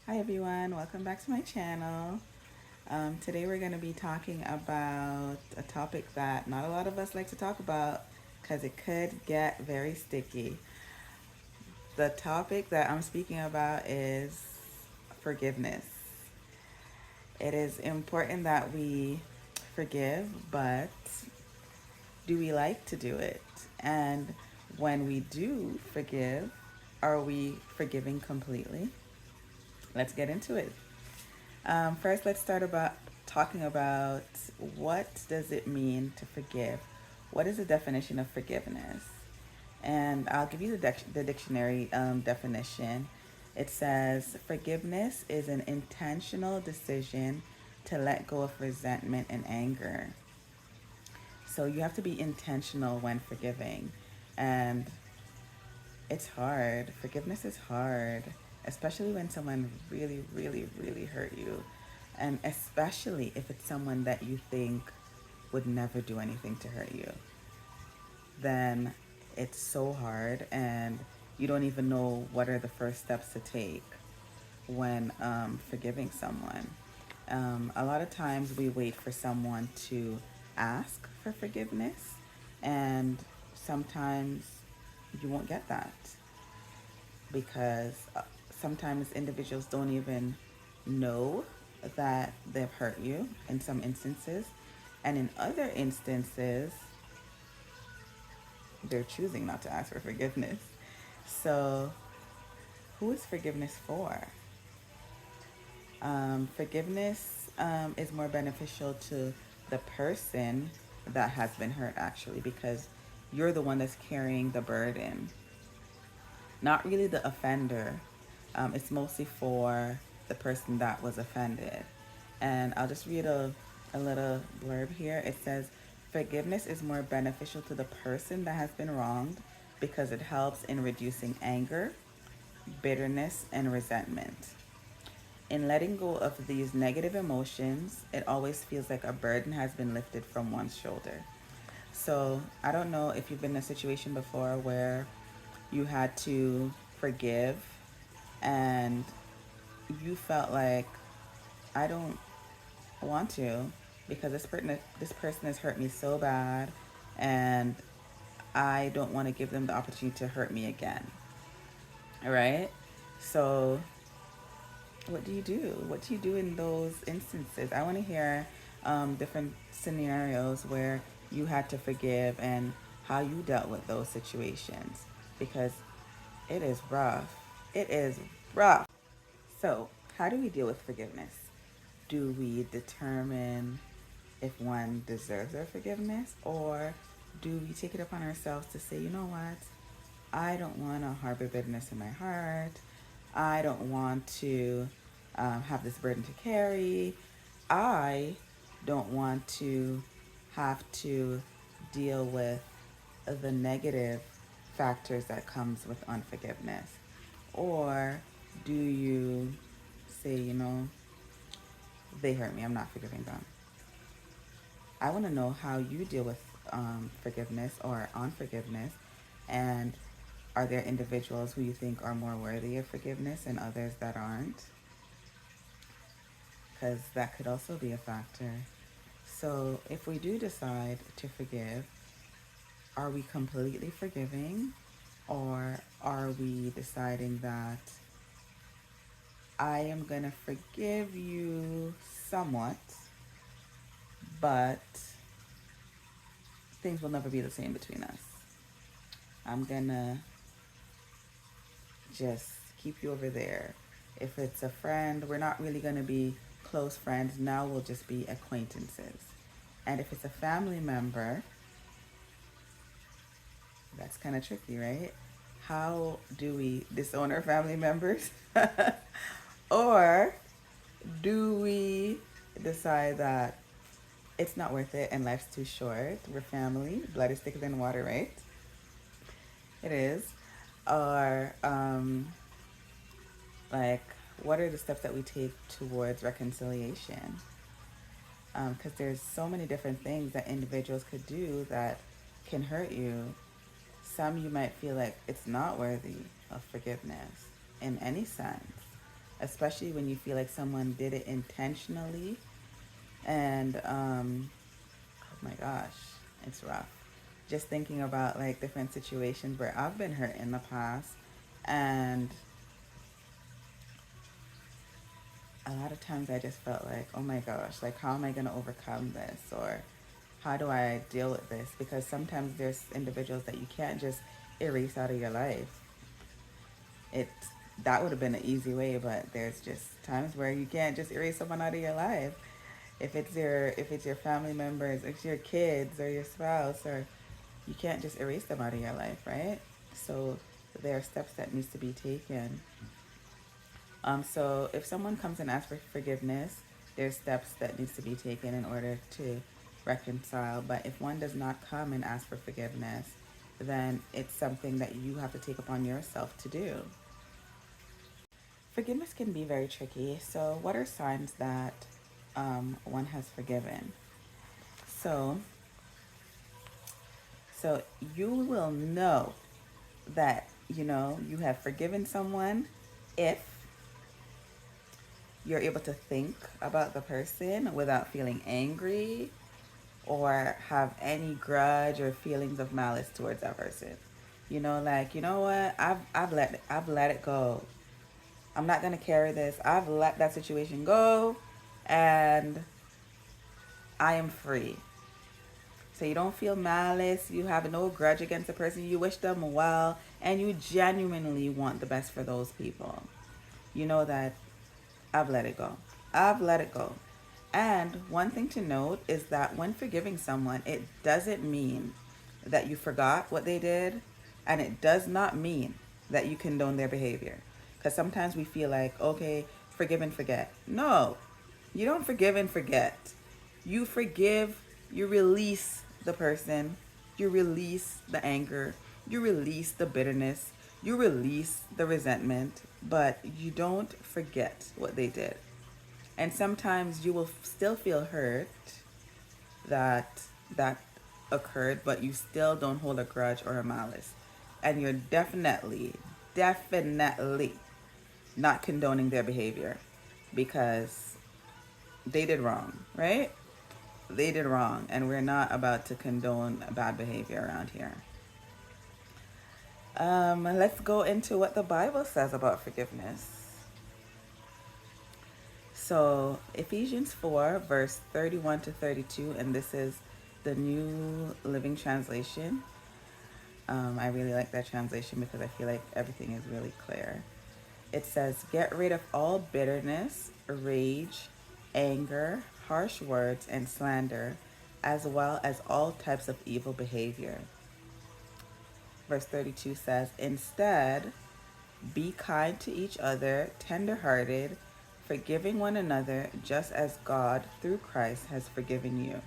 Hi everyone, welcome back to my channel. Today we're going to be talking about a topic that not a lot of us like to talk about because it could get very sticky. The topic that I'm speaking about is forgiveness. It is important that we forgive, but do we like to do it? And when we do forgive, are we forgiving completely? Let's get into it. First, let's start about talking about what does it mean to forgive. What is the definition of forgiveness? And I'll give you the dictionary definition. It says forgiveness is an intentional decision to let go of resentment and anger. So you have to be intentional when forgiving, and it's hard. Forgiveness is hard, especially when someone really, really, really hurt you. And especially if it's someone that you think would never do anything to hurt you. Then it's so hard, and you don't even know what are the first steps to take when forgiving someone. A lot of times we wait for someone to ask for forgiveness, and sometimes you won't get that because sometimes individuals don't even know that they've hurt you in some instances, and in other instances, they're choosing not to ask for forgiveness. So, who is forgiveness for? Forgiveness is more beneficial to the person that has been hurt, actually, because you're the one that's carrying the burden, not really the offender. It's mostly for the person that was offended. And I'll just read a little blurb here. It says, forgiveness is more beneficial to the person that has been wronged because it helps in reducing anger, bitterness, and resentment. In letting go of these negative emotions, it always feels like a burden has been lifted from one's shoulder. So I don't know if you've been in a situation before where you had to forgive and you felt like, I don't want to because this person has hurt me so bad, and I don't want to give them the opportunity to hurt me again. All right? So what do you do? What do you do in those instances? I want to hear different scenarios where you had to forgive and how you dealt with those situations, because it is rough. It is rough. So, how do we deal with forgiveness? Do we determine if one deserves our forgiveness, or do we take it upon ourselves to say, you know what? I don't want to harbor bitterness in my heart. I don't want to have this burden to carry. I don't want to have to deal with the negative factors that comes with unforgiveness. Or do you say, they hurt me, I'm not forgiving them? I want to know how you deal with forgiveness or unforgiveness, and are there individuals who you think are more worthy of forgiveness and others that aren't? Because that could also be a factor. So if we do decide to forgive, are we completely forgiving, or are we deciding that I am going to forgive you somewhat, but things will never be the same between us? I'm going to just keep you over there. If it's a friend, we're not really going to be close friends. Now we'll just be acquaintances. And if it's a family member, that's kind of tricky, right? How do we disown our family members? Or do we decide that it's not worth it and life's too short? We're family. Blood is thicker than water, right? It is. Or, like, what are the steps that we take towards reconciliation? Because there's so many different things that individuals could do that can hurt you. Some you might feel like it's not worthy of forgiveness in any sense. especially when you feel like someone did it intentionally. And oh my gosh, it's rough. Just thinking about like different situations where I've been hurt in the past, and a lot of times I just felt like, oh my gosh, like how am I going to overcome this? Or how do I deal with this? Because sometimes there's individuals that you can't just erase out of your life. It that would have been an easy way, but there's just times where you can't just erase someone out of your life. If it's your family members, if it's your kids or your spouse, or you can't just erase them out of your life, right? So there are steps that needs to be taken. So if someone comes and asks for forgiveness, there's steps that needs to be taken in order to reconcile. But if one does not come and ask for forgiveness, then it's something that you have to take upon yourself to do. Forgiveness can be very tricky. So what are signs that one has forgiven? So, so you will know that you have forgiven someone if you're able to think about the person without feeling angry or have any grudge or feelings of malice towards that person. Like, you know what? I've let it go. I'm not gonna carry this. I've let that situation go, and I am free. So you don't feel malice. You have no grudge against the person. You wish them well, and you genuinely want the best for those people. You know that I've let it go. I've let it go. And one thing to note is that when forgiving someone, it doesn't mean that you forgot what they did, and it does not mean that you condone their behavior. Because sometimes we feel like, okay, forgive and forget. No, you don't forgive and forget. You forgive, you release the person, you release the anger, you release the bitterness, you release the resentment, but you don't forget what they did. And sometimes you will still feel hurt that that occurred, but you still don't hold a grudge or a malice. And you're definitely not condoning their behavior because they did wrong, right? They did wrong, and we're not about to condone bad behavior around here. Let's go into what the Bible says about forgiveness. So, Ephesians 4, verse 31 to 32, and this is the New Living Translation. I really like that translation because I feel like everything is really clear. It says, "Get rid of all bitterness, rage, anger, harsh words, and slander, as well as all types of evil behavior." Verse 32 says, "Instead, be kind to each other, tender-hearted, forgiving one another, just as God, through Christ, has forgiven you."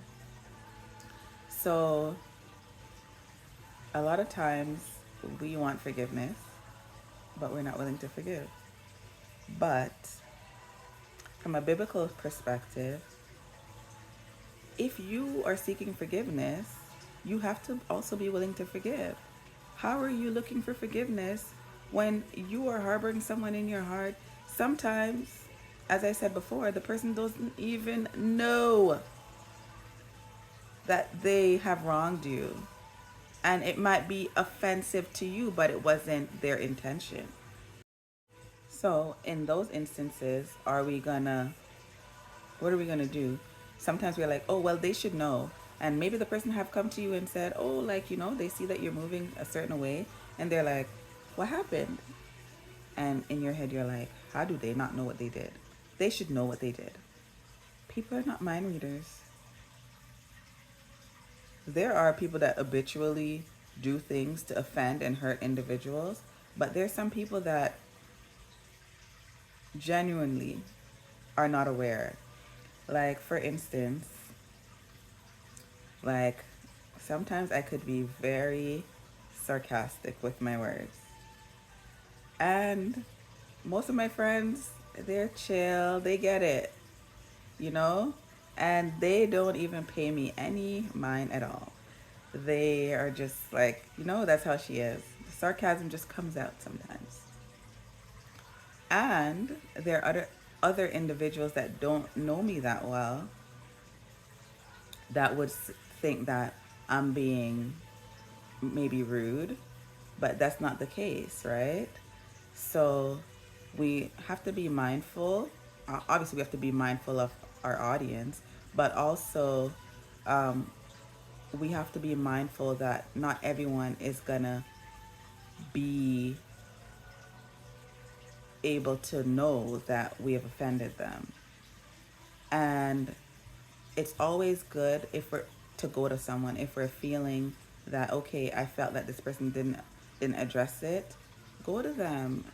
So, a lot of times we want forgiveness, but we're not willing to forgive. But from a biblical perspective, if you are seeking forgiveness, you have to also be willing to forgive. How are you looking for forgiveness when you are harboring someone in your heart? Sometimes, as I said before, the person doesn't even know that they have wronged you. And it might be offensive to you, but it wasn't their intention. So, in those instances, what are we gonna do? Sometimes we're like, oh, well, they should know. And maybe the person have come to you and said, oh, like, they see that you're moving a certain way. And they're like, what happened? And in your head, you're like, how do they not know what they did? They should know what they did. People are not mind readers. There are people that habitually do things to offend and hurt individuals, but there's some people that genuinely are not aware. Like, for instance, like sometimes I could be very sarcastic with my words. And most of my friends, they're chill, they get it, you know? And they don't even pay me any mind at all. They are just like, that's how she is. The sarcasm just comes out sometimes. And there are other individuals that don't know me that well that would think that I'm being maybe rude, but that's not the case, right? So we have to be mindful. Obviously, we have to be mindful of our audience, but also um, we have to be mindful that not everyone is gonna be able to know that we have offended them. And it's always good if we're to go to someone if we're feeling that, okay, I felt that this person didn't address it. Go to them.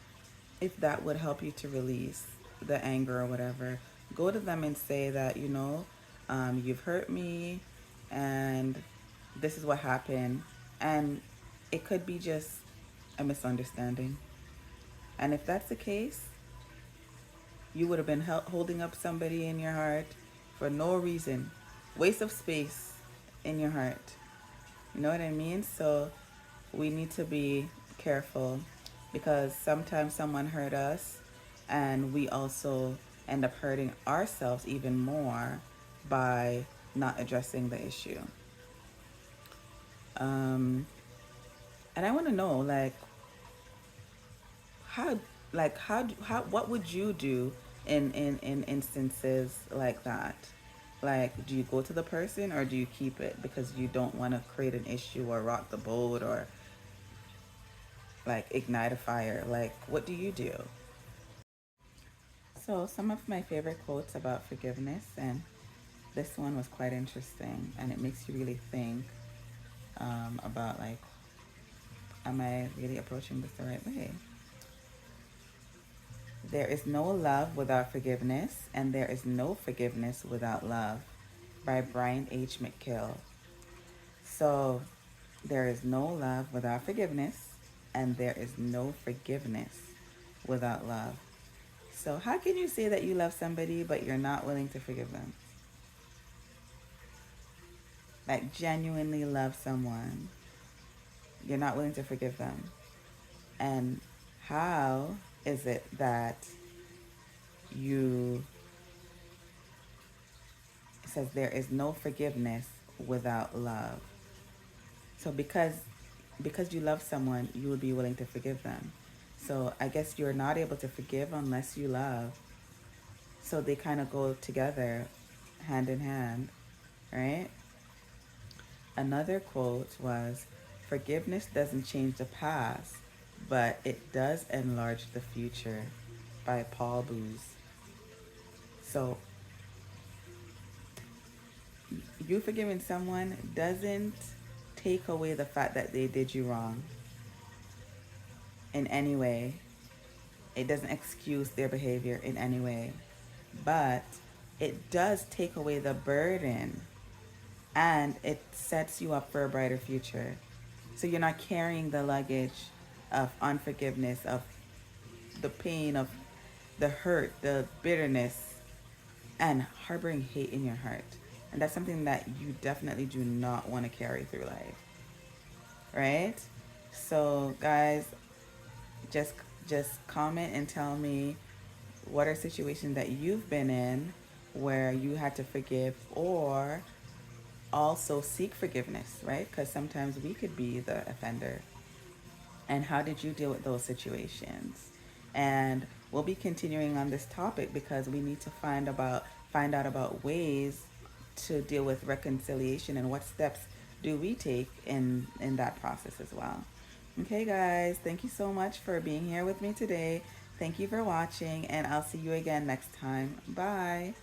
If that would help you to release the anger or whatever, go to them and say that, you've hurt me and this is what happened. And it could be just a misunderstanding. And if that's the case, you would have been holding up somebody in your heart for no reason. Waste of space in your heart. You know what I mean? So we need to be careful because sometimes someone hurt us and we also end up hurting ourselves even more by not addressing the issue. Um, and I want to know, how, what would you do in instances like that? Like, do you go to the person or do you keep it because you don't want to create an issue or rock the boat or like ignite a fire? Like, what do you do? So, some of my favorite quotes about forgiveness, and this one was quite interesting, and it makes you really think about like, am I really approaching this the right way? There is no love without forgiveness, and there is no forgiveness without love, by Brian H. McKill. So, there is no love without forgiveness, and there is no forgiveness without love. So, how can you say that you love somebody but you're not willing to forgive them? Like, genuinely love someone, you're not willing to forgive them. And how is it that you, it says there is no forgiveness without love? So, because you love someone, you would be willing to forgive them. So, I guess you're not able to forgive unless you love. So, they kind of go together, hand in hand, right? Another quote was, forgiveness doesn't change the past, but it does enlarge the future, by Paul Booz. So, you forgiving someone doesn't take away the fact that they did you wrong in any way. It doesn't excuse their behavior in any way. But it does take away the burden and it sets you up for a brighter future. So you're not carrying the luggage of unforgiveness, of the pain, of the hurt, the bitterness, and harboring hate in your heart. And that's something that you definitely do not want to carry through life. Right? So guys, just just comment and tell me what are situations that you've been in where you had to forgive or also seek forgiveness, right? Because sometimes we could be the offender. And how did you deal with those situations? And we'll be continuing on this topic because we need to find out about ways to deal with reconciliation and what steps do we take in that process as well. Okay, guys, thank you so much for being here with me today. Thank you for watching, and I'll see you again next time. Bye.